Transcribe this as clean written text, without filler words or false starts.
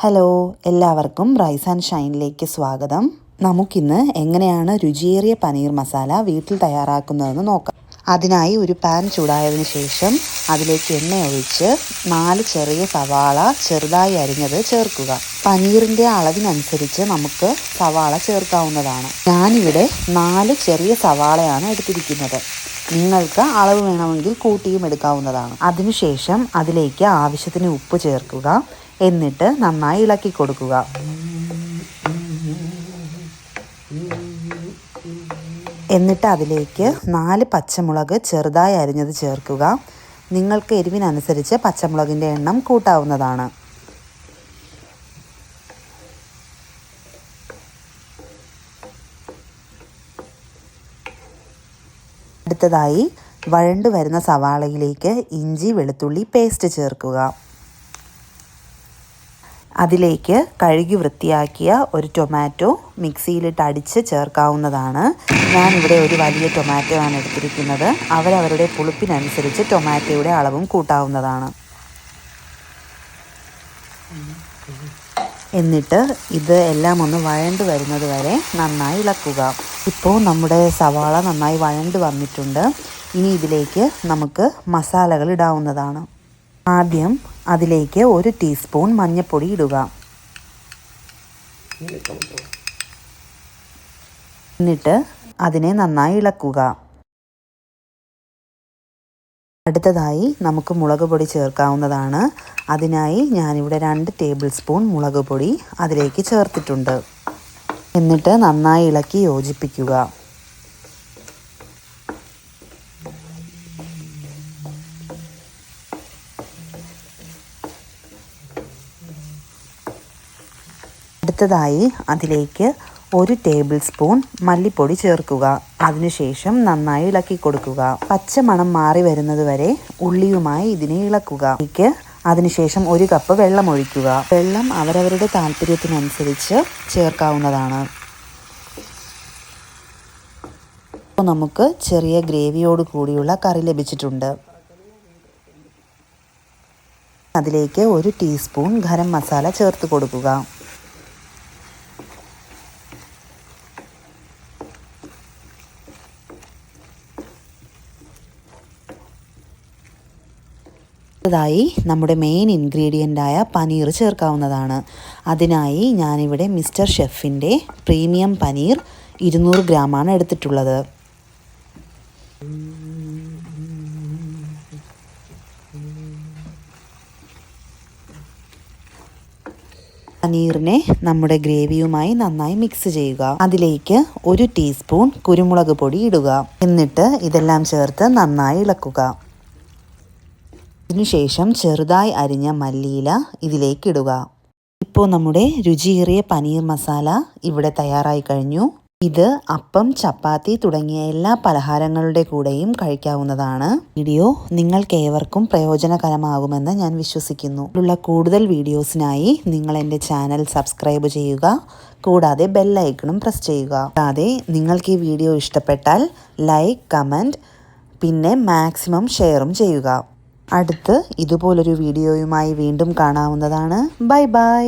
Hello, എല്ലാവർക്കും rice and ഷൈനിലേക്ക് സ്വാഗതം. നമുക്കിന്ന് എങ്ങനെയാണ് രുചിയേറിയ പനീർ മസാല വീട്ടിൽ തയ്യാറാക്കുന്നതെന്ന് നോക്കാം. അതിനായി ഒരു പാൻ ചൂടായതിനു ശേഷം അതിലേക്ക് എണ്ണ ഒഴിച്ച് 4 ചെറിയ സവാള ചെറുതായി അരിഞ്ഞത് ചേർക്കുക. പനീറിൻ്റെ അളവിനനുസരിച്ച് നമുക്ക് സവാള ചേർക്കാവുന്നതാണ്. ഞാനിവിടെ 4 ചെറിയ സവാളയാണ് എടുത്തിരിക്കുന്നത്. നിങ്ങൾക്ക് അളവ് വേണമെങ്കിൽ കൂട്ടിയും എടുക്കാവുന്നതാണ്. അതിനുശേഷം അതിലേക്ക് ആവശ്യത്തിന് ഉപ്പ് ചേർക്കുക. എന്നിട്ട് നന്നായി ഇളക്കി കൊടുക്കുക. എന്നിട്ട് അതിലേക്ക് 4 പച്ചമുളക് ചെറുതായി അരിഞ്ഞത് ചേർക്കുക. നിങ്ങൾക്ക് എരിവിനനുസരിച്ച് പച്ചമുളകിൻ്റെ എണ്ണം കൂട്ടാവുന്നതാണ്. അടുത്തതായി വഴണ്ടു വരുന്ന സവാളയിലേക്ക് ഇഞ്ചി വെളുത്തുള്ളി പേസ്റ്റ് ചേർക്കുക. അതിലേക്ക് കഴുകി വൃത്തിയാക്കിയ ഒരു ടൊമാറ്റോ മിക്സിയിലിട്ട് അടിച്ച് ചേർക്കാവുന്നതാണ്. ഞാനിവിടെ ഒരു വലിയ ടൊമാറ്റോ ആണ് എടുത്തിരിക്കുന്നത്. അവരവരുടെ പുളിപ്പിനനുസരിച്ച് ടൊമാറ്റോയുടെ അളവും കൂട്ടാവുന്നതാണ്. എന്നിട്ട് ഇത് എല്ലാം ഒന്ന് വഴണ്ട് വരുന്നത് വരെ നന്നായി ഇളക്കുക. ഇപ്പോൾ നമ്മുടെ സവാള നന്നായി വഴണ്ട് വന്നിട്ടുണ്ട്. ഇനി ഇതിലേക്ക് നമുക്ക് മസാലകൾ ഇടാവുന്നതാണ്. ആദ്യം അതിലേക്ക് 1 ടീസ്പൂൺ മഞ്ഞൾപ്പൊടി ഇടുക. എന്നിട്ട് അതിനെ നന്നായി ഇളക്കുക. അടുത്തതായി നമുക്ക് മുളക് പൊടി ചേർക്കാവുന്നതാണ്. അതിനായി ഞാനിവിടെ 2 ടേബിൾ സ്പൂൺ മുളക് പൊടി അതിലേക്ക് ചേർത്തിട്ടുണ്ട്. എന്നിട്ട് നന്നായി ഇളക്കി യോജിപ്പിക്കുക. അടുത്തതായി അതിലേക്ക് 1 ടേബിൾ സ്പൂൺ മല്ലിപ്പൊടി ചേർക്കുക. അതിനുശേഷം നന്നായി ഇളക്കി കൊടുക്കുക. പച്ചമണം മാറി വരുന്നത് വരെ ഉള്ളിയുമായി ഇതിനെ ഇളക്കുക. അതിനുശേഷം 1 കപ്പ് വെള്ളം ഒഴിക്കുക. വെള്ളം അവരവരുടെ താല്പര്യത്തിനനുസരിച്ച് ചേർക്കാവുന്നതാണ്. ഇപ്പോൾ നമുക്ക് ചെറിയ ഗ്രേവിയോട് കൂടിയുള്ള കറി ലഭിച്ചിട്ടുണ്ട്. അതിലേക്ക് 1 ടീസ്പൂൺ ഗരം മസാല ചേർത്ത് കൊടുക്കുക. ായി നമ്മുടെ മെയിൻ ഇൻഗ്രീഡിയൻ്റായ പനീർ ചേർക്കാവുന്നതാണ്. അതിനായി ഞാനിവിടെ മിസ്റ്റർ ഷെഫിൻ്റെ പ്രീമിയം പനീർ 200 ഗ്രാമാണ് എടുത്തിട്ടുള്ളത്. പനീറിനെ നമ്മുടെ ഗ്രേവിയുമായി നന്നായി മിക്സ് ചെയ്യുക. അതിലേക്ക് 1 ടീസ്പൂൺ കുരുമുളക് പൊടി ഇടുക. എന്നിട്ട് ഇതെല്ലാം ചേർത്ത് നന്നായി ഇളക്കുക. ഇതിനുശേഷം ചെറുതായി അരിഞ്ഞ മല്ലിയില ഇതിലേക്ക് ഇടുക. ഇപ്പോൾ നമ്മുടെ രുചിയേറിയ പനീർ മസാല ഇവിടെ തയ്യാറായി കഴിഞ്ഞു. ഇത് അപ്പം, ചപ്പാത്തി തുടങ്ങിയ എല്ലാ പലഹാരങ്ങളുടെ കൂടെയും കഴിക്കാവുന്നതാണ്. വീഡിയോ നിങ്ങൾക്ക് ഏവർക്കും പ്രയോജനകരമാകുമെന്ന് ഞാൻ വിശ്വസിക്കുന്നു. ഉള്ള കൂടുതൽ വീഡിയോസിനായി നിങ്ങൾ എൻ്റെ ചാനൽ സബ്സ്ക്രൈബ് ചെയ്യുക. കൂടാതെ ബെൽ ഐക്കണും പ്രസ് ചെയ്യുക. കൂടാതെ നിങ്ങൾക്ക് ഈ വീഡിയോ ഇഷ്ടപ്പെട്ടാൽ ലൈക്ക്, കമൻറ്റ് പിന്നെ മാക്സിമം ഷെയറും ചെയ്യുക. അടുത്ത് ഇതുപോലൊരു വീഡിയോയുമായി വീണ്ടും കാണാവുന്നതാണ്. Bye bye.